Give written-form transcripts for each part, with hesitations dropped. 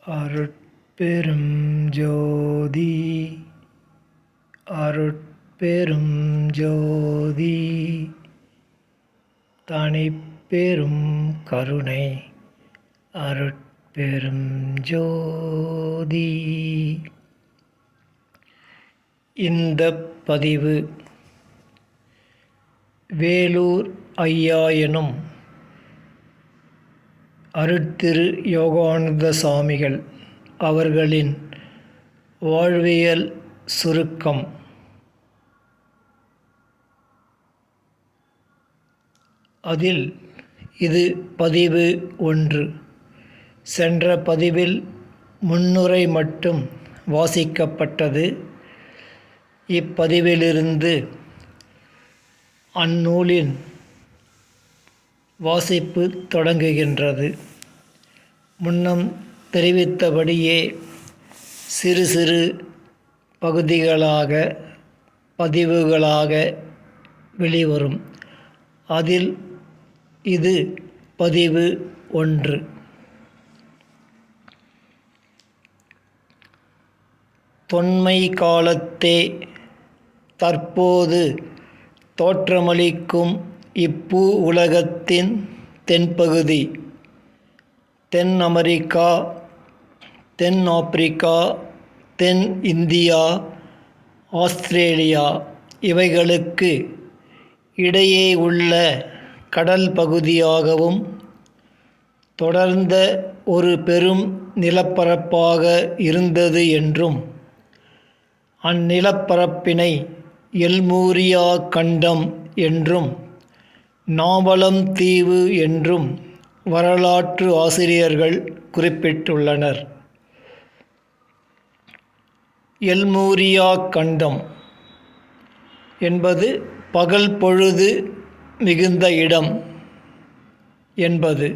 அருட்பெரும் ஜோதி அருட்பெரும் ஜோதி தனிப்பெரும் கருணை அருட்பெரும் ஜோதி. இந்த பதிவு வேலூர் ஐயா எனும் அருட்திரு யோகானந்த சாமிகள் அவர்களின் வாழ்வியல் சுருக்கம். அதில் இது பதிவு 1. சென்ற பதிவில் முன்னுரை மட்டும் வாசிக்கப்பட்டது. இப்பதிவிலிருந்து அந்நூலின் வாசிப்பு தொடங்குகின்றது. முன்னம் தெரிவித்தபடியே சிறு சிறு பகுதிகளாக பதிவுகளாக வெளிவரும். அதில் இது பதிவு 1. தொன்மை காலத்தே தற்போது தோற்றமளிக்கும் இப்பூ உலகத்தின் தென்பகுதி, தென் அமெரிக்கா, தென் ஆப்பிரிக்கா, தென் இந்தியா, ஆஸ்திரேலியா இவைகளுக்கு இடையே உள்ள கடல் பகுதியாகவும் தொடர்ந்த ஒரு பெரும் நிலப்பரப்பாக இருந்தது என்றும், அந்நிலப்பரப்பினை எல்மூரியா கண்டம் என்றும் நாவலம் தீவு என்றும் வரலாற்று ஆசிரியர்கள் குறிப்பிட்டுள்ளனர். எல்மூரியா கண்டம் என்பது பகல் பொழுது மிகுந்த இடம் என்பது.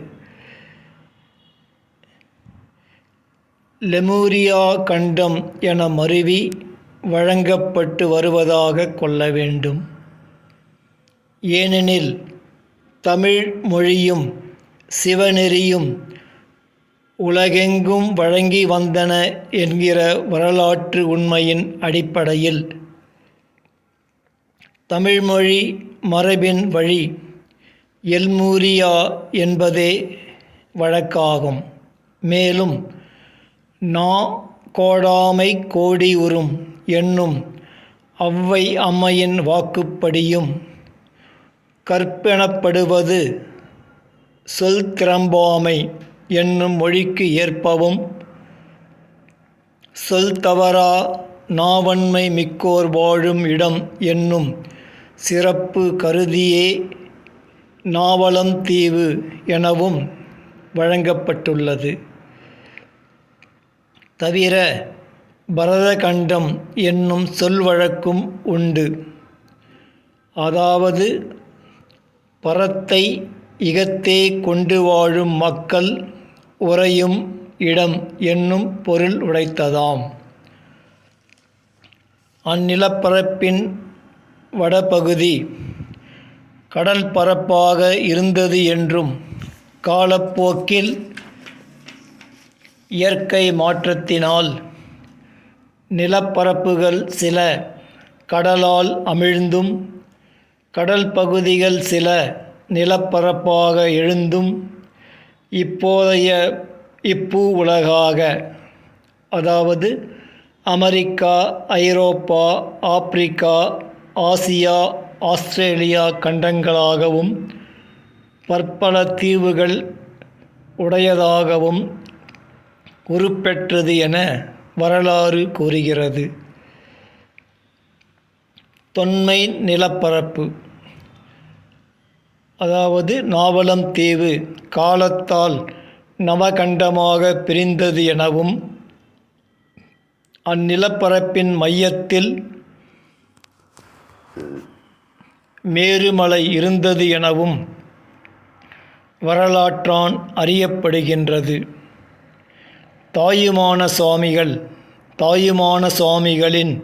லெமூரியா கண்டம் என மருவி வழங்கப்பட்டு வருவதாக கொள்ள வேண்டும். ஏனெனில் தமிழ் மொழியும் சிவநெறியும் உலகெங்கும் வழங்கி வந்தன என்கிற வரலாற்று உண்மையின் அடிப்படையில் தமிழ்மொழி மரபின் வழி எல்மூரியா என்பதே வழக்காகும். மேலும் நா கோடாமை கோடி உறும் என்னும் ஔவை அம்மையின் வாக்குப்படியும் கற்பெனப்படுவது சொல் திறம்பாமை என்னும் மொழிக்கு ஏற்பவும், சொல் தவறா நாவன்மை மிக்கோர் வாழும் இடம் என்னும் சிறப்பு கருதியே நாவலம் தீவு எனவும் வழங்கப்பட்டுள்ளது. தவிர பரதகண்டம் என்னும் சொல் வழக்கும் உண்டு. அதாவது பரத்தை இகத்தே கொண்டு வாழும் மக்கள் உறையும் இடம் என்னும் பொருள் உடைத்ததாம். அந்நிலப்பரப்பின் வடபகுதி கடல் பரப்பாக இருந்தது என்றும், காலப்போக்கில் இயற்கை மாற்றத்தினால் நிலப்பரப்புகள் சில கடலால் அமிழ்ந்தும், கடல் பகுதிகள் சில நிலப்பரப்பாக எழுந்தும் இப்போதைய இப்பூ உலகாக, அதாவது அமெரிக்கா, ஐரோப்பா, ஆப்பிரிக்கா, ஆசியா, ஆஸ்திரேலியா கண்டங்களாகவும் பற்பல தீவுகள் உடையதாகவும் உருப்பெற்றது என வரலாறு கூறுகிறது. தொன்மை நிலப்பரப்பு, அதாவது நாவலம் தீவு காலத்தால் நவகண்டமாக பிரிந்தது எனவும், அந்நிலப்பரப்பின் மையத்தில் மேருமலை இருந்தது எனவும் வரலாற்றான் அறியப்படுகின்றது. தாயுமான சுவாமிகளின்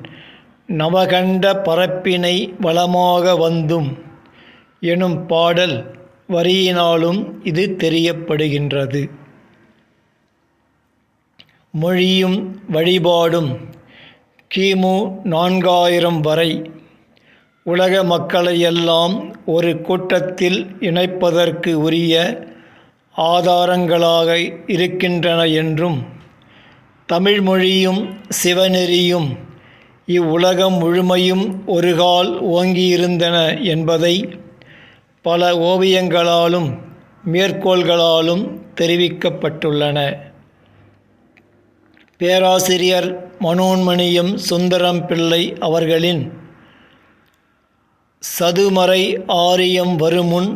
நவகண்ட பரப்பினை வளமாக வந்தும் எனும் பாடல் வரியினாலும் இது தெரியப்படுகின்றது. மொழியும் வழிபாடும் கிமு 4000 வரை உலக மக்களையெல்லாம் ஒரு கூட்டத்தில் இணைப்பதற்கு உரிய ஆதாரங்களாக இருக்கின்றன என்றும், தமிழ்மொழியும் சிவநெறியும் இவ்வுலகம் முழுமையும் ஒருகால் ஓங்கியிருந்தன என்பதை பல ஓவியங்களாலும் மேற்கோள்களாலும் தெரிவிக்கப்பட்டுள்ளன. பேராசிரியர் மனோன்மணியம் சுந்தரம் பிள்ளை அவர்களின் சதுமறை ஆரியம் வருமுன்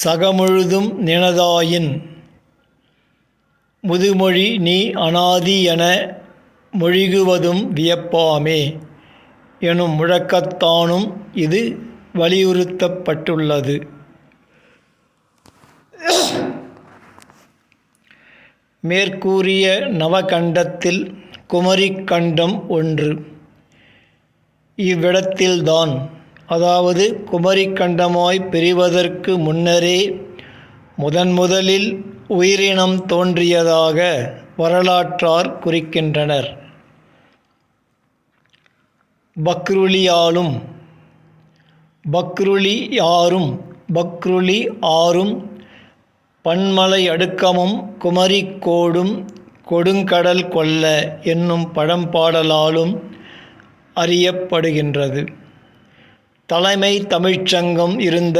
சகமுழுதும் நினதாயின் முதுமொழி நீ அநாதி என மொழிகுவதும் வியப்பாமே எனும் முழக்கத்தானும் இது வலியுறுத்தப்பட்டுள்ளது. மேற்கூறிய நவகண்டத்தில் குமரிக்கண்டம் ஒன்று. இவ்விடத்தில்தான், அதாவது குமரிக்கண்டமாய் பிரிவதற்கு முன்னரே முதலில் உயிரினம் தோன்றியதாக வரலாற்றார் குறிக்கின்றனர். பக்ருலியாலும் பக்ருலி ஆறும் பன்மலை அடுக்கமும் குமரிக்கோடும் கொடுங்கடல் கொல்ல என்னும் பழம்பாடலாலும் அறியப்படுகின்றது. தலைமை தமிழ்ச்சங்கம் இருந்த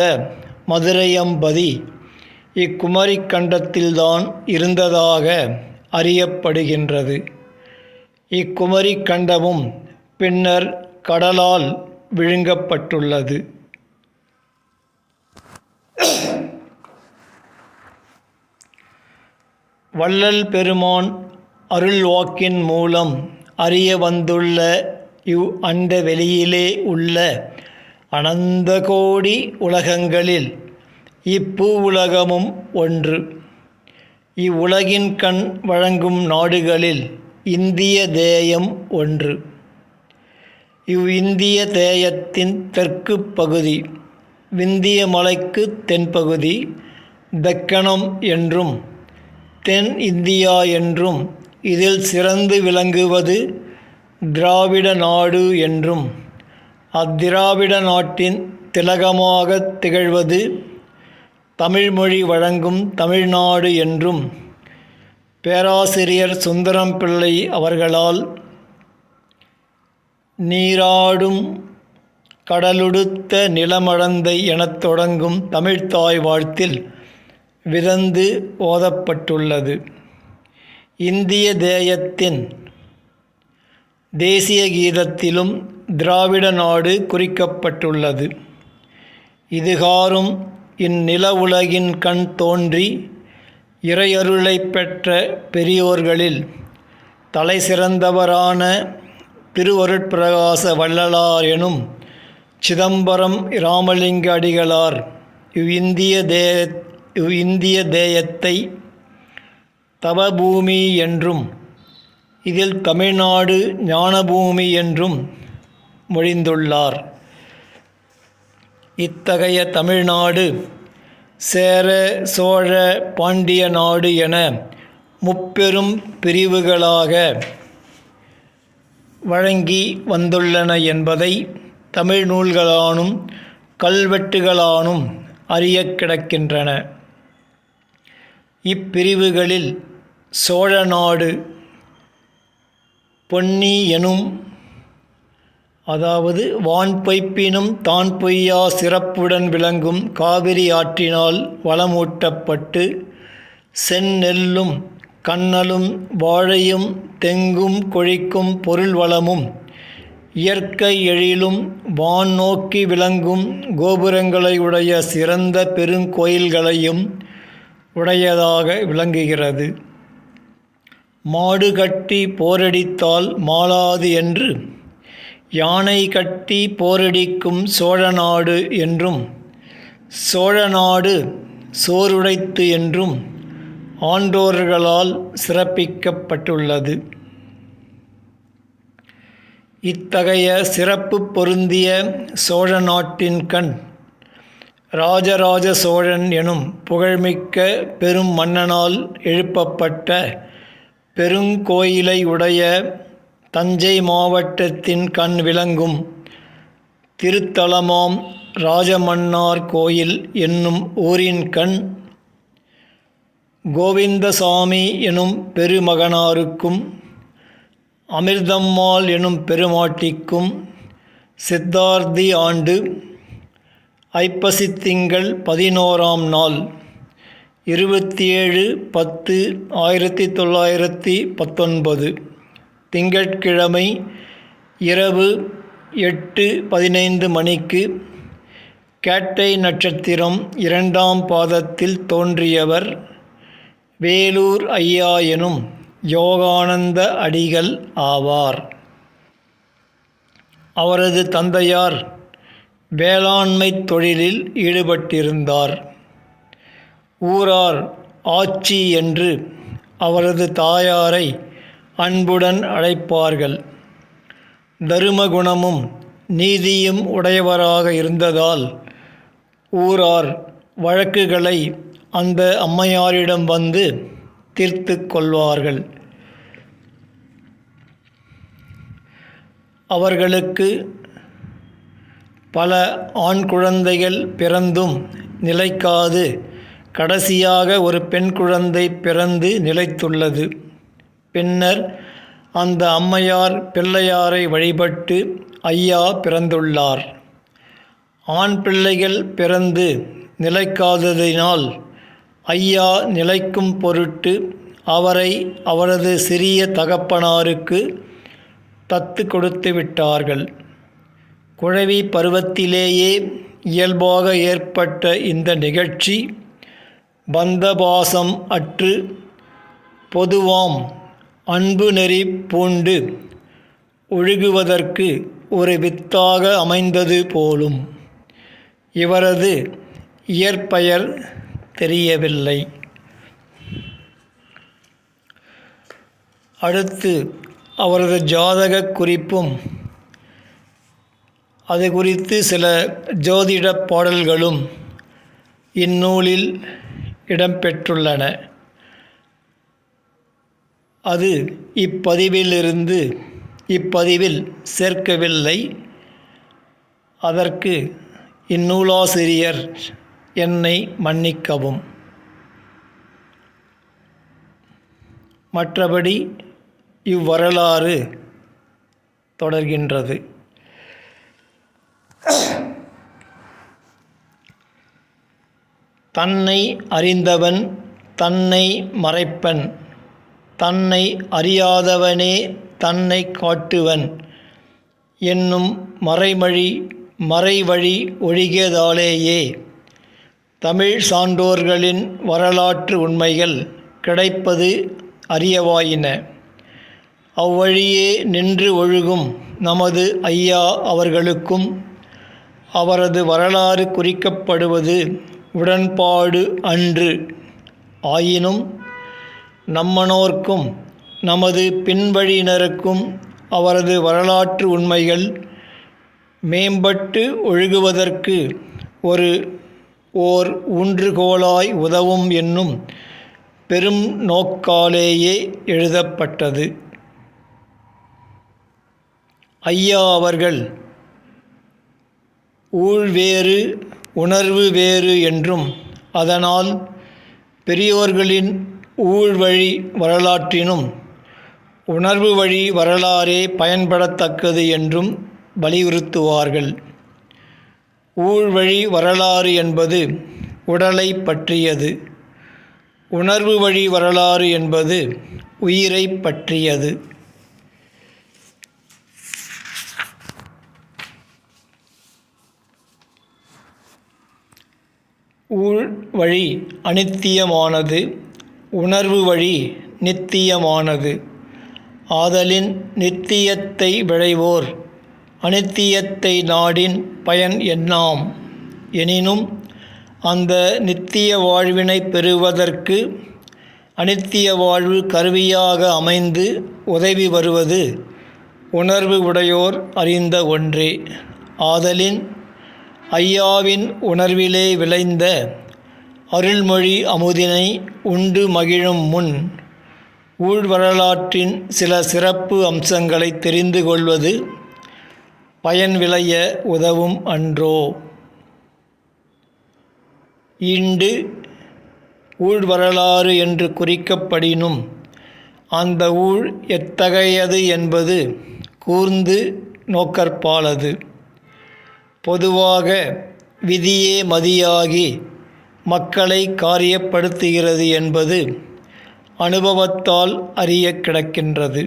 மதுரையம்பதி இக்குமரிக்கண்டத்தில்தான் இருந்ததாக அறியப்படுகின்றது. இக்குமரிக்கண்டமும் பின்னர் கடலால் விழுங்கப்பட்டுள்ளது. வள்ளல் பெருமான் அருள்வாக்கின் மூலம் அறிய வந்துள்ள இவ் அண்ட வெளியிலே உள்ள அனந்த கோடி உலகங்களில் இப்பூவுலகமும் ஒன்று. இவ்வுலகின் கண் வழங்கும் நாடுகளில் இந்திய தேயம் ஒன்று. இவ்விந்திய தேயத்தின் தெற்கு பகுதி விந்திய மலைக்கு தென்பகுதி தக்கணம் என்றும், தென் இந்தியா என்றும், இதில் சிறந்து விளங்குவது திராவிட நாடு என்றும், அத்திராவிட நாட்டின் திலகமாக திகழ்வது தமிழ்மொழி வழங்கும் தமிழ்நாடு என்றும் பேராசிரியர் சுந்தரம் பிள்ளை அவர்களால் நீராடும் கடலுடுத்த நிலமடந்தை எனத் தொடங்கும் தமிழ்த்தாய் வாழ்த்தில் விதந்து ஓதப்பட்டுள்ளது. இந்திய தேயத்தின் தேசிய கீதத்திலும் திராவிட நாடு குறிக்கப்பட்டுள்ளது. இதுகாறும் இந்நில உலகின் கண் தோன்றி இறையருளை பெற்ற பெரியோர்களில் தலை சிறந்தவரான திருவருட்பிரகாச வள்ளலார் எனும் சிதம்பரம் இராமலிங்க அடிகளார் இவ்விந்திய தேயத்தை தவபூமி என்றும், இதில் தமிழ்நாடு ஞானபூமி என்றும் மொழிந்துள்ளார். இத்தகைய தமிழ்நாடு சேர, சோழ, பாண்டிய நாடு என முப்பெரும் பிரிவுகளாக வழங்கி வந்துள்ளன என்பதை தமிழ் நூல்களானும் கல்வெட்டுகளானும் அறியக் கிடக்கின்றன. இப்பிரிவுகளில் சோழ நாடு பொன்னி எனும், அதாவது வான் பொய்ப்பினும் தான் பொய்யா சிறப்புடன் விளங்கும் காவிரி ஆற்றினால் வளமூட்டப்பட்டு செந்நெல்லும் கன்னலும் வாழையும் தெங்கும் கொழிக்கும் பொருள் வளமும் இயற்கை எழிலும் வான் நோக்கி விளங்கும் கோபுரங்களை உடைய சிறந்த பெருங்கோயில்களையும் உடையதாக விளங்குகிறது. மாடு கட்டி போரடித்தால் மாளாது என்று, யானை கட்டி போரடிக்கும் சோழநாடு என்றும், சோழநாடு சோறுடைத்து என்றும் ஆன்றோர்களால் சிறப்பிக்கப்பட்டுள்ளது. இத்தகைய சிறப்பு பொருந்திய சோழ நாட்டின் கண் ராஜராஜ சோழன் எனும் புகழ்மிக்க பெரும் மன்னனால் எழுப்பப்பட்ட பெருங்கோயிலை உடைய தஞ்சை மாவட்டத்தின் கண் விளங்கும் திருத்தலமாம் ராஜமன்னார் கோயில் என்னும் ஊரின் கண் கோவிந்தசாமி எனும் பெருமகனாருக்கும் அமிர்தம்மாள் எனும் பெருமாட்டிக்கும் சித்தார்த்தி ஆண்டு ஐப்பசித் திங்கள் 11ஆம் நாள் 27/10/1919 திங்கட்கிழமை இரவு 8:15 மணிக்கு கேட்டை நட்சத்திரம் 2ஆம் பாதத்தில் தோன்றியவர் வேலூர் ஐயா எனும் யோகானந்த அடிகள் ஆவார். அவரது தந்தையார் வேளாண்மை தொழிலில் ஈடுபட்டிருந்தார். ஊரார் ஆச்சி என்று அவரது தாயாரை அன்புடன் அழைப்பார்கள். தருமகுணமும் நீதியும் உடையவராக இருந்ததால் ஊரார் வழக்குகளை அந்த அம்மையாரிடம் வந்து தீர்த்து கொள்வார்கள். அவர்களுக்கு பல ஆண் குழந்தைகள் பிறந்தும் நிலைக்காது கடைசியாக ஒரு பெண் குழந்தை பிறந்து நிலைத்துள்ளது. பின்னர் அந்த அம்மையார் பிள்ளையாரை வழிபட்டு ஐயா பிறந்துள்ளார். ஆண் பிள்ளைகள் பிறந்து நிலைக்காததினால் ஐயா நிலைக்கும் பொருட்டு அவரை அவரது சிறிய தகப்பனாருக்கு தத்து கொடுத்து விட்டார்கள். குழவி பருவத்திலேயே இயல்பாக ஏற்பட்ட இந்த நிகழ்ச்சி பந்தபாசம் அற்று பொதுவாம் அன்பு நெறி பூண்டு ஒழுகுவதற்கு ஒரு வித்தாக அமைந்தது போலும். இவரது இயற்பெயர் தெரியவில்லை. அடுத்து அவரது ஜாதக குறிப்பும் அது குறித்து சில ஜோதிட பாடல்களும் இந்நூலில் இடம்பெற்றுள்ளன. அது இப்பதிவில் சேர்க்கவில்லை. அதற்கு இந்நூலாசிரியர் என்னை மன்னிக்கவும். மற்றபடி இவ்வரலாறு தொடர்கின்றது. தன்னை அறிந்தவன் தன்னை மறைப்பன், தன்னை அறியாதவனே தன்னை காட்டுவன் என்னும் மறைவழி ஒழிகியதாலேயே தமிழ் சான்றோர்களின் வரலாற்று உண்மைகள் கிடைப்பது அரியவாயின. அவ்வழியே நின்று ஒழுகும் நமது ஐயா அவர்களுக்கும் அவரது வரலாறு குறிக்கப்படுவது உடன்பாடு அன்று. ஆயினும் நம்மனோர்க்கும் நமது பின்வழியினருக்கும் அவரது வரலாற்று உண்மைகள் மேம்பட்டு ஒழுகுவதற்கு ஓர் ஊன்றுகோலாய் உதவும் என்னும் பெரும் நோக்காலேயே எழுதப்பட்டது. ஐயா அவர்கள் ஊழ் வேறு உணர்வு வேறு என்றும் அதனால் பெரியோர்களின் ஊழ்வழி வரலாற்றினும் உணர்வு வழி வரலாறே பயன்படத்தக்கது என்றும் வலியுறுத்துவார்கள். ஊழ்வழி வரலாறு என்பது உடலை பற்றியது, உணர்வு வழி வரலாறு என்பது உயிரை பற்றியது. ஊழ் வழி அனித்தியமானது, உணர்வு வழி நித்தியமானது. ஆதலின் நித்தியத்தை விழைவோர் அனித்தியத்தை நாடின் பயன் என்னாம். எனினும் அந்த நித்திய வாழ்வினை பெறுவதற்கு அனித்திய வாழ்வு கருவியாக அமைந்து உதவி வருவது உணர்வு உடையோர் அறிந்த ஒன்றே. ஆதலின் ஐயாவின் உணர்விலே விளைந்த அருள்மொழி அமுதினை உண்டு மகிழும் முன் ஊழ் வரலாற்றின் சில சிறப்பு அம்சங்களை தெரிந்து கொள்வது பயன் விளைய உதவும் அன்றோ. ஈண்டு ஊழ் வரலாறு என்று குறிக்கப்படினும் அந்த ஊழ் எத்தகையது என்பது கூர்ந்து நோக்கற்பாலது. பொதுவாக விதியே மதியாகி மக்களை காரியப்படுத்துகிறது என்பது அனுபவத்தால் அறிய கிடக்கின்றது.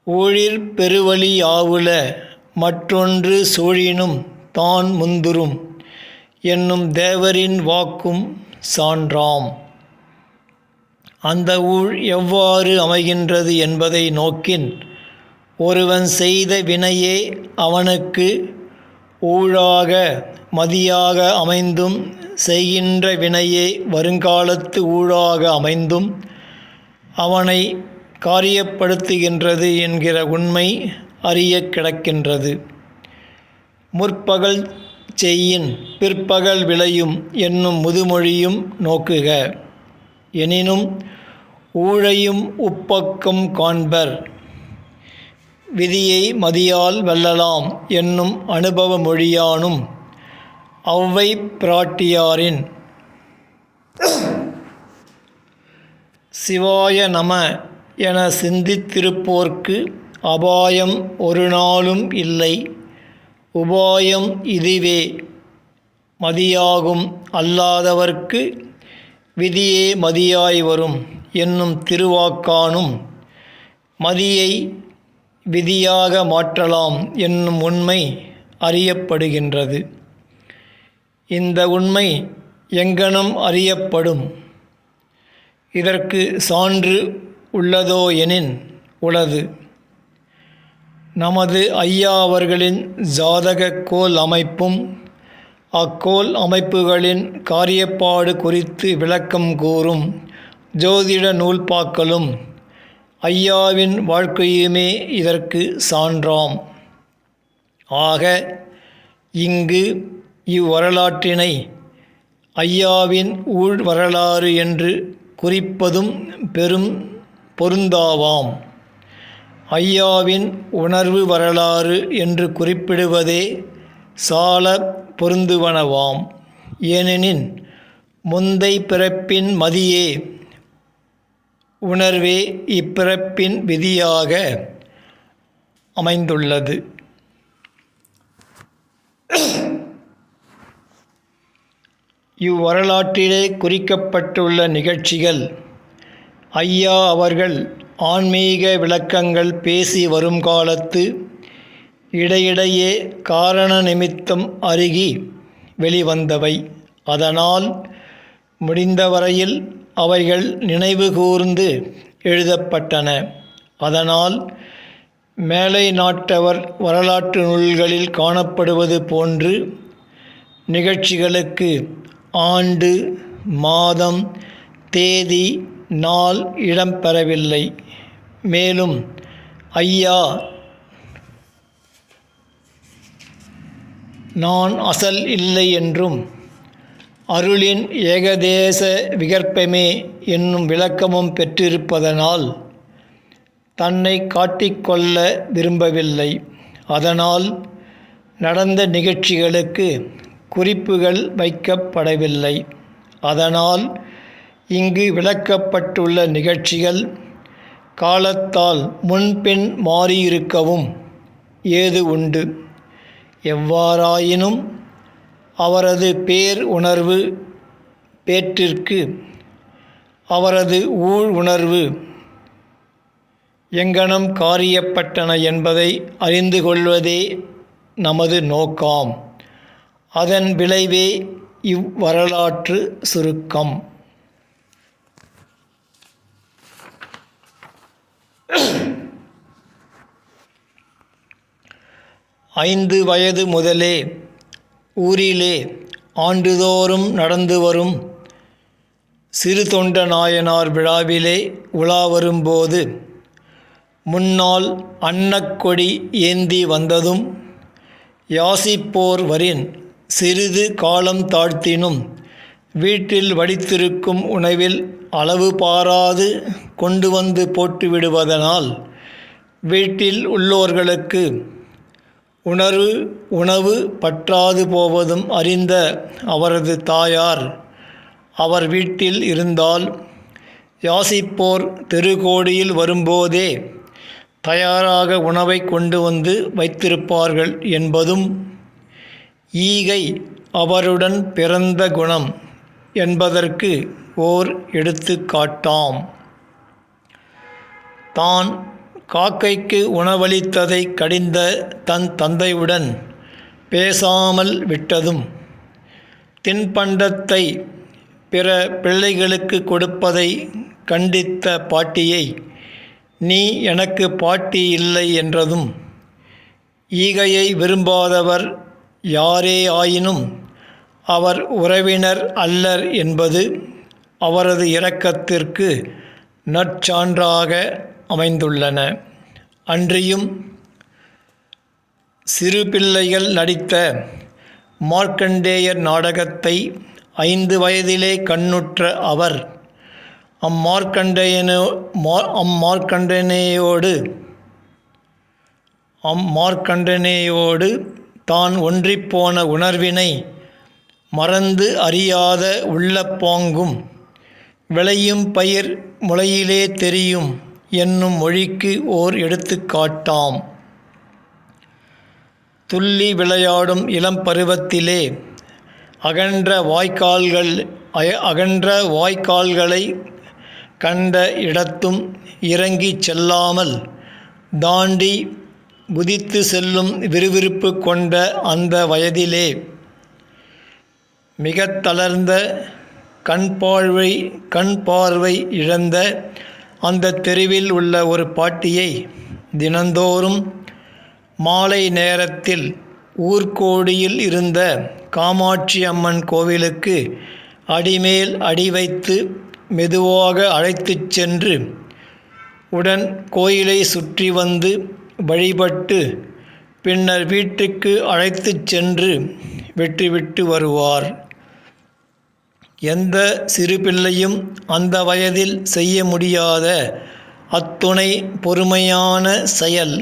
ஊழிற் பெருவழி ஆவுல மற்றொன்று சூழினும் தான் முந்துரும் என்னும் தேவரின் வாக்கும் சான்றாம். அந்த ஊழ் எவ்வாறு அமைகின்றது என்பதை நோக்கின், ஒருவன் செய்த வினையே அவனுக்கு ஊழாக மதியாக அமைந்தும், செய்கின்ற வினையே வருங்காலத்து ஊழாக அமைந்தும் அவனை காரியப்படுத்துகின்றது என்கிற உண்மை அறிய கிடக்கின்றது. முற்பகல் செய்யின் பிற்பகல் விளையும் என்னும் முதுமொழியும் நோக்குக. எனினும் ஊழையும் உப்பக்கம் காண்பர். விதியை மதியால் வெல்லலாம் என்னும் அனுபவ மொழியானும் ஒளவை பிராட்டியாரின் சிவாய நம என சிந்தித்திருப்போர்க்கு அபாயம் ஒரு நாளும் இல்லை, உபாயம் இதுவே மதியாகும் அல்லாதவர்க்கு விதியே மதியாய் வரும் என்னும் திருவாக்கானும் மதியை விதியாக மாற்றலாம் என்னும் உண்மை அறியப்படுகின்றது. இந்த உண்மை எங்கனம் அறியப்படும்? இதற்கு சான்று உள்ளதோ எனின் உளது. நமது ஐயா அவர்களின் ஜாதக கோல் அமைப்பும் அக்கோல் அமைப்புகளின் காரியப்பாடு குறித்து விளக்கம் கூறும் ஜோதிட நூல்பாக்களும் ஐயாவின் வாழ்க்கையுமே இதற்கு சான்றாம். ஆக இங்கு இவ்வரலாற்றினை ஐயாவின் ஊழ் வரலாறு என்று குறிப்பதும் பெரும் பொருந்தாவாம். ஐயாவின் உணர்வு வரலாறு என்று குறிப்பிடுவதே சால பொருந்துவனவாம். ஏனெனின் முந்தை பிறப்பின் மதியே உணர்வே இப்பிறப்பின் விதியாக அமைந்துள்ளது. இவ்வரலாற்றிலே குறிக்கப்பட்டுள்ள நிகழ்ச்சிகள் ஐயா அவர்கள் ஆன்மீக விளக்கங்கள் பேசி வரும் காலத்து இடையிடையே காரண நிமித்தம் அருகி வெளிவந்தவை. அதனால் முடிந்தவரையில் அவைகள் நினைவு கூர்ந்து எழுதப்பட்டன. அதனால் மேலை நாட்டவர் வரலாற்று நூல்களில் காணப்படுவது போன்று நிகழ்ச்சிகளுக்கு ஆண்டு, மாதம், தேதி, நாள் இடம்பெறவில்லை. மேலும் ஐயா நான் அசல் இல்லை என்றும் அருளின் ஏகதேச விகற்பமே என்னும் விளக்கமும் பெற்றிருப்பதனால் தன்னை காட்டிக்கொள்ள விரும்பவில்லை. அதனால் நடந்த நிகழ்ச்சிகளுக்கு குறிப்புகள் வைக்கப்படவில்லை. அதனால் இங்கு விளக்கப்பட்டுள்ள நிகழ்ச்சிகள் காலத்தால் முன்பின் மாறியிருக்கவும் ஏது உண்டு. எவ்வாறாயினும் அவரது பேர் உணர்வு பேற்றிற்கு அவரது ஊழ் உணர்வு எங்கனம் காரியப்பட்டன என்பதை அறிந்து கொள்வதே நமது நோக்கம். அதன் விளைவே இவ்வரலாற்று சுருக்கம். 5 வயது முதலே ஊரிலே ஆண்டுதோறும் நடந்து வரும் சிறு தொண்ட நாயனார் விழாவிலே உலா வரும்போது முன்னால் அன்னக்கொடி ஏந்தி வந்ததும் யாசிப்போர் வரின் சிறிது காலம் தாழ்த்தினும் வீட்டில் வடித்திருக்கும் உணவில் அளவு பாராது கொண்டு வந்து போட்டுவிடுவதனால் வீட்டில் உள்ளோர்களுக்கு உணவு பற்றாது போவதும் அறிந்த அவரது தாயார் அவர் வீட்டில் இருந்தால் யாசிப்போர் தெருக்கோடியில் வரும்போதே தயாராக உணவை கொண்டு வந்து வைத்திருப்பார்கள் என்பதும் ஈகை அவருடன் பிறந்த குணம் என்பதற்கு ஓர் எடுத்துக்காட்டாம். தான் காக்கைக்கு உணவளித்ததை கடிந்த தன் தந்தையுடன் பேசாமல் விட்டதும் தின்பண்டத்தை பிற பிள்ளைகளுக்கு கொடுப்பதை கண்டித்த பாட்டியை நீ எனக்கு பாட்டி இல்லை என்றதும் ஈகையை விரும்பாதவர் யாரே ஆயினும் அவர் உறவினர் அல்லர் என்பது அவரது இரக்கத்திற்கு நற்சான்றாக அமைந்துள்ளன. அன்றியும் சிறு பிள்ளைகள் நடித்த மார்க்கண்டேயர் நாடகத்தை 5 வயதிலே கண்ணுற்ற அவர் அம்மார்க்கண்டனேயோடு தான் ஒன்றிப்போன உணர்வினை மறந்து அறியாத உள்ளப்பாங்கும் விளையும் பயிர் முளையிலே தெரியும் என்னும் மொழிக்கு ஓர் எடுத்துக்காட்டாம். துள்ளி விளையாடும் இளம் பருவத்திலே அகன்ற வாய்க்கால்களை கண்ட இடத்தும் இறங்கி செல்லாமல் தாண்டி குதித்து செல்லும் விறுவிறுப்பு கொண்ட அந்த வயதிலே மிக தளர்ந்த கண் பார்வை இழந்த அந்த தெருவில் உள்ள ஒரு பாட்டியை தினந்தோறும் மாலை நேரத்தில் ஊர்கோடியில் இருந்த காமாட்சி அம்மன் கோவிலுக்கு அடிமேல் அடி வைத்து மெதுவாக அழைத்துச் சென்று உடன் கோயிலை சுற்றி வந்து வழிபட்டு பின்னர் வீட்டுக்கு அழைத்துச் சென்று விட்டுவிட்டு வருவார். எந்த சிறு பிள்ளையும் அந்த வயதில் செய்ய முடியாத அத்துணை பொறுமையான செயல்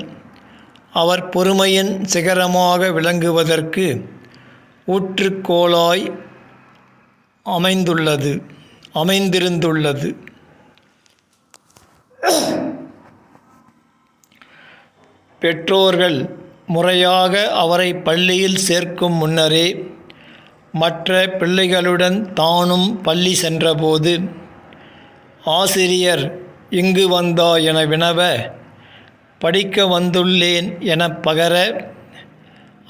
அவர் பொறுமையின் சிகரமாக விளங்குவதற்கு ஊற்றுக்கோலாய் அமைந்திருந்துள்ளது. பெற்றோர்கள் முறையாக அவரை பள்ளியில் சேர்க்கும் முன்னரே மற்ற பிள்ளைகளுடன் தானும் பள்ளி சென்றபோது ஆசிரியர் இங்கு வந்தா என வினவ படிக்க வந்துள்ளேன் என பகர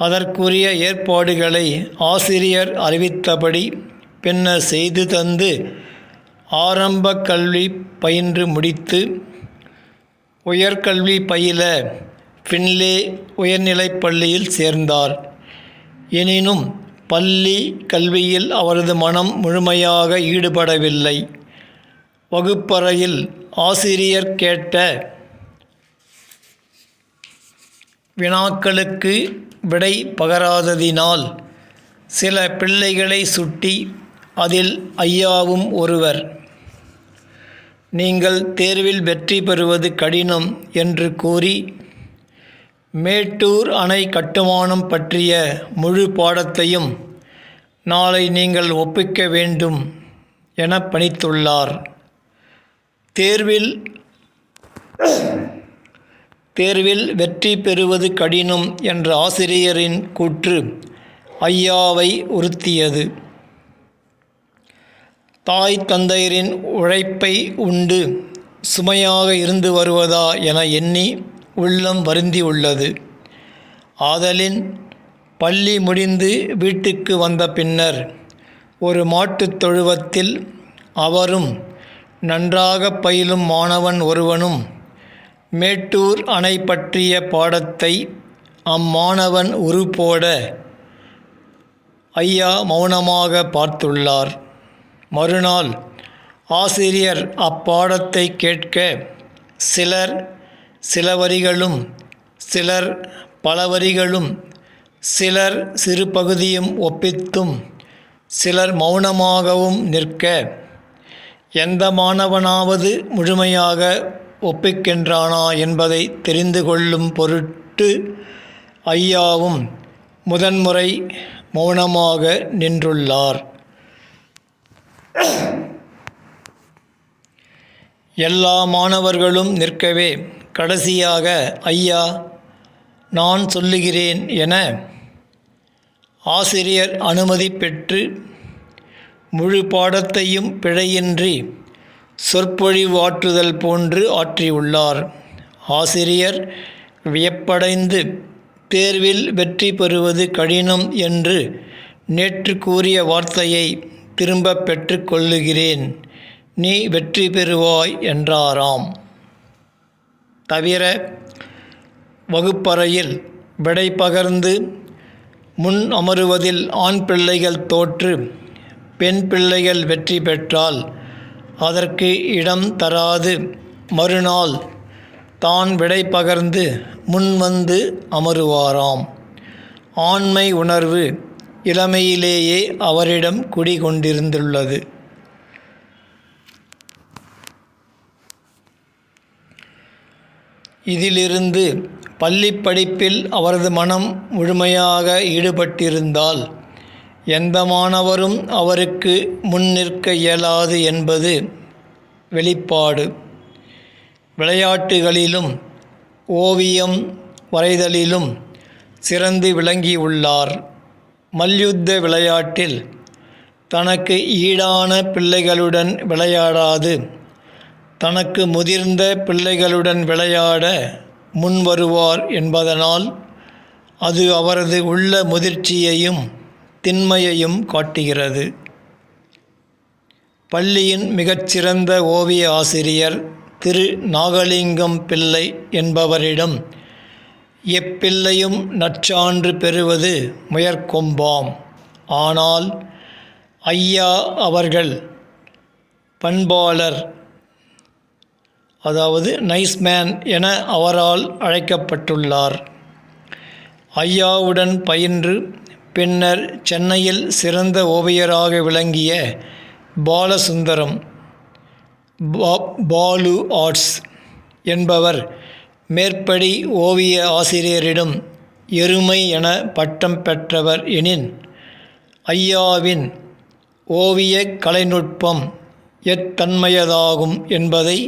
அதற்குரிய ஏற்பாடுகளை ஆசிரியர் அறிவித்தபடி பின்னர் செய்து தந்து ஆரம்ப கல்வி பயின்று முடித்து உயர்கல்வி பயில ஃபின்லே உயர்நிலைப் பள்ளியில் சேர்ந்தார். எனினும் பள்ளி கல்வியில் அவரது மனம் முழுமையாக ஈடுபடவில்லை. வகுப்பறையில் ஆசிரியர் கேட்ட வினாக்களுக்கு விடை பகராததினால் சில பிள்ளைகளை சுட்டி அதில் ஐயாவும் ஒருவர் நீங்கள் தேர்வில் வெற்றி பெறுவது கடினம் என்று கூறி மேட்டூர் அணை கட்டுமானம் பற்றிய முழு பாடத்தையும் நாளை நீங்கள் ஒப்பிக்க வேண்டும் என பணித்துள்ளார். தேர்வில் வெற்றி பெறுவது கடினம் என்ற ஆசிரியரின் கூற்று ஐயாவை உறுத்தியது. தாய் தந்தையரின் உழைப்பை உண்டு சுமையாக இருந்து வருவதா என எண்ணி உள்ளம் வருந்தியுள்ளது. ஆதலின் பள்ளி முடிந்து வீட்டுக்கு வந்த பின்னர் ஒரு மாட்டுத் தொழுவத்தில் அவரும் நன்றாக பயிலும் மாணவன் ஒருவனும் மேட்டூர் அணை பற்றிய பாடத்தை அம்மாணவன் உருப்போட ஐயா மௌனமாக பார்த்துள்ளார். மறுநாள் ஆசிரியர் அப்பாடத்தை கேட்க சிலர் சில வரிகளும் சிலர் பல வரிகளும் சிலர் சிறு பகுதியும் ஒப்பித்தும் சிலர் மௌனமாகவும் நிற்க எந்த மாணவனாவது முழுமையாக ஒப்புக்கின்றானா என்பதை தெரிந்து கொள்ளும் பொருட்டு ஐயாவும் முதன்முறை மௌனமாக நின்றுள்ளார். எல்லா மாணவர்களும் நிற்கவே கடைசியாக ஐயா, நான் சொல்லுகிறேன் என ஆசிரியர் அனுமதி பெற்று முழு பாடத்தையும் பிழையின்றி சொற்பொழிவாற்றுதல் போன்று ஆற்றியுள்ளார். ஆசிரியர் வியப்படைந்து தேர்வில் வெற்றி பெறுவது கடினம் என்று நேற்று கூறிய வார்த்தையை திரும்ப பெற்று கொள்ளுகிறேன், நீ வெற்றி பெறுவாய் என்றாராம். தவிர வகுப்பறையில் விடை பகர்ந்து முன் அமருவதில் ஆண் பிள்ளைகள் தோற்று பெண் பிள்ளைகள் வெற்றி பெற்றால் அதற்கு இடம் தராது மறுநாள் தான் விடை பகர்ந்து முன் வந்து அமருவாராம். ஆண்மை உணர்வு இளமையிலேயே அவரிடம் குடிகொண்டிருந்துள்ளது. இதிலிருந்து பள்ளி படிப்பில் அவரது மனம் முழுமையாக ஈடுபட்டிருந்தால் எந்த மாணவரும் அவருக்கு முன் நிற்க இயலாது என்பது வெளிப்பாடு. விளையாட்டுகளிலும் ஓவியம் வரைதலிலும் சிறந்து விளங்கியுள்ளார். மல்யுத்த விளையாட்டில் தனக்கு ஈடான பிள்ளைகளுடன் விளையாடாது தனக்கு முதிர்ந்த பிள்ளைகளுடன் விளையாட முன்வருவார் என்பதனால் அது அவரது உள்ள முதிர்ச்சியையும் திண்மையையும் காட்டுகிறது. பள்ளியின் மிகச்சிறந்த ஓவிய ஆசிரியர் திரு நாகலிங்கம் பிள்ளை என்பவரிடம் எப்பிள்ளையும் நற்சான்று பெறுவது முயற்கொம்பாம். ஆனால் ஐயா அவர்கள் பண்பாளர், அதாவது நைஸ்மேன் என அவரால் அழைக்கப்பட்டுள்ளார். ஐயாவுடன் பயின்று பின்னர் சென்னையில் சிறந்த ஓவியராக விளங்கிய பாலசுந்தரம் பாலு ஆர்ட்ஸ் என்பவர் மேற்படி ஓவிய ஆசிரியரிடம் எருமை என பட்டம் பெற்றவர் எனின், ஐயாவின் ஓவிய கலைநுட்பம் எத்தன்மையதாகும் என்பதை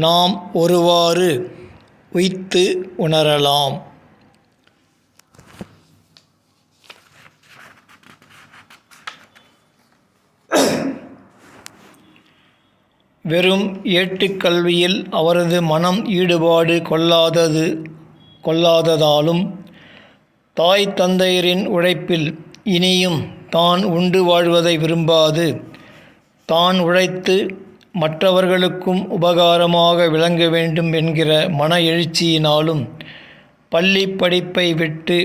நாம் ஒருவாறு உய்த்து உணரலாம். வெறும் ஏட்டுக்கல்வியில் அவரது மனம் ஈடுபாடு கொள்ளாததாலும் தாய் தந்தையரின் உழைப்பில் இனியும் தான் உண்டு வாழ்வதை விரும்பாது தான் உழைத்து மற்றவர்களுக்கும் உபகாரமாக விளங்க வேண்டும் என்கிற மன எழுச்சியினாலும் பள்ளி படிப்பை விட்டு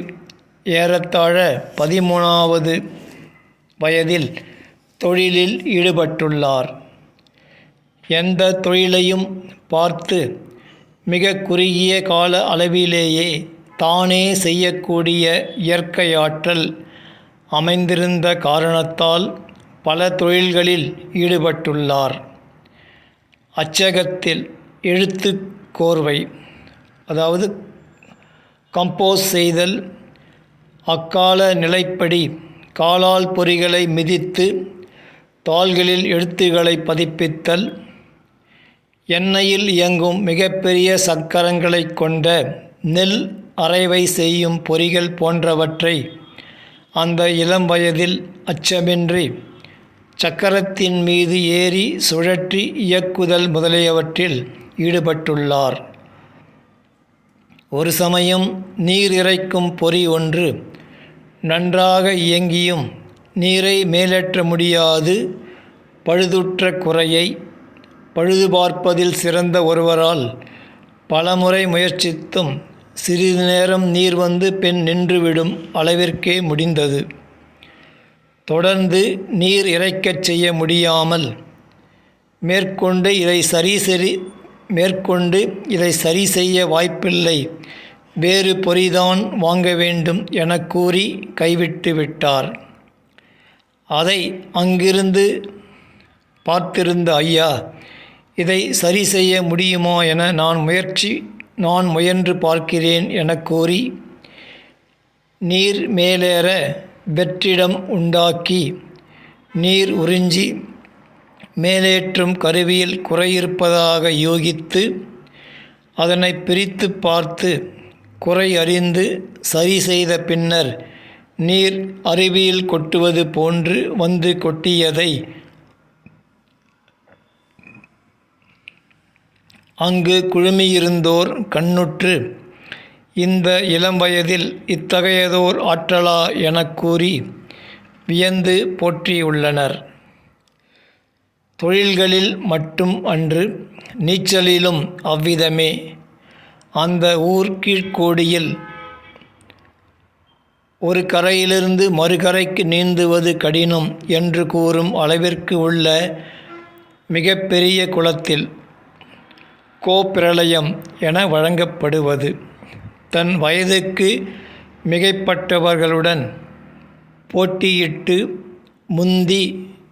ஏறத்தாழ 13வது வயதில் தொழிலில் ஈடுபட்டுள்ளார். எந்த தொழிலையும் பார்த்து மிக குறுகிய கால அளவிலேயே தானே செய்யக்கூடிய இயற்கை ஆற்றல் அமைந்திருந்த காரணத்தால் பல தொழில்களில் ஈடுபட்டுள்ளார். அச்சகத்தில் எழுத்து கோர்வை, அதாவது கம்போஸ் செய்தல், அக்கால நிலைப்படி காலால் பொறிகளை மிதித்து தாள்களில் எழுத்துக்களை பதிப்பித்தல், எண்ணெயில் இயங்கும் மிகப்பெரிய சக்கரங்களை கொண்ட நெல் அரைவை செய்யும் பொறிகள் போன்றவற்றை அந்த இளம் வயதில் அச்சமின்றி சக்கரத்தின் மீது ஏறி சுழற்றி இயக்குதல் முதலியவற்றில் ஈடுபட்டுள்ளார். ஒரு சமயம் நீர் இறைக்கும் பொறி ஒன்று நன்றாக இயங்கியும் நீரை மேலேற்ற முடியாது பழுதுற்ற குறையை பழுது பார்ப்பதில் சிறந்த ஒருவரால் பலமுறை முயற்சித்தும் சிறிது நேரம் நீர் வந்து பின் நின்றுவிடும் அளவிற்கே முடிந்தது. தொடர்ந்து நீர் இறைக்கச் செய்ய முடியாமல் மேற்கொண்டு இதை சரி செய்ய வாய்ப்பில்லை, வேறு பொறிதான் வாங்க வேண்டும் என கூறி கைவிட்டு விட்டார். அதை அங்கிருந்து பார்த்திருந்த ஐயா, இதை சரி செய்ய முடியுமா என நான் முயன்று பார்க்கிறேன் எனக் கூறி, நீர் மேலேற வெற்றிடம் உண்டாக்கி நீர் உறிஞ்சி மேலேற்றும் கருவியில் குறையிருப்பதாக யூகித்து அதனை பிரித்து பார்த்து குறை அறிந்து சரி செய்த பின்னர் நீர் அருவியில் கொட்டுவது போன்று வந்து கொட்டியதை அங்கு குழுமியிருந்தோர் கண்ணுற்று, இந்த இளம் வயதில் இத்தகையதோர் ஆற்றலா எனக் கூறி வியந்து போற்றியுள்ளனர். தொழில்களில் மட்டும் அன்று, நீச்சலிலும் அவ்விதமே. அந்த ஊர் கீழ்க்கோடியில் ஒரு கரையிலிருந்து மறுகரைக்கு நீந்துவது கடினம் என்று கூறும் அளவிற்கு உள்ள மிகப்பெரிய குளத்தில் கோப்பிரளயம் என வழங்கப்படுவது, தன் வயதுக்கு மிகைப்பட்டவர்களுடன் போட்டியிட்டு முந்தி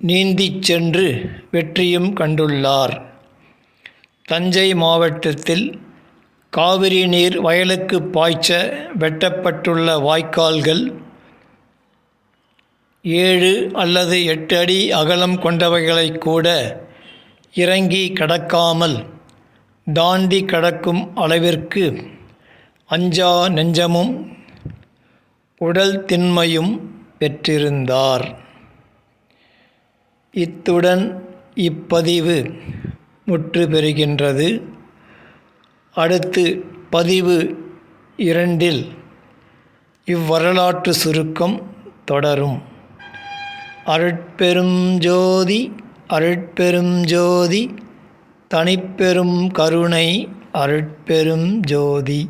நீந்திச் சென்று வெற்றியும் கண்டுள்ளார். தஞ்சை மாவட்டத்தில் காவிரி நீர் வயலுக்கு பாய்ச்ச வெட்டப்பட்டுள்ள வாய்க்கால்கள் 7 அல்லது 8 அடி அகலம் கொண்டவைகளை கூட இறங்கி கடக்காமல் தாண்டி கடக்கும் அளவிற்கு அஞ்சா நெஞ்சமும் உடல் திண்மையும் பெற்றிருந்தார். இத்துடன் இப்பதிவு முற்று பெறுகின்றது. அடுத்து பதிவு 2இல் இவ்வரலாற்று சுருக்கம் தொடரும். அருட்பெரும் ஜோதி அருட்பெரும் ஜோதி தனிப்பெரும் கருணை அருட்பெரும் ஜோதி.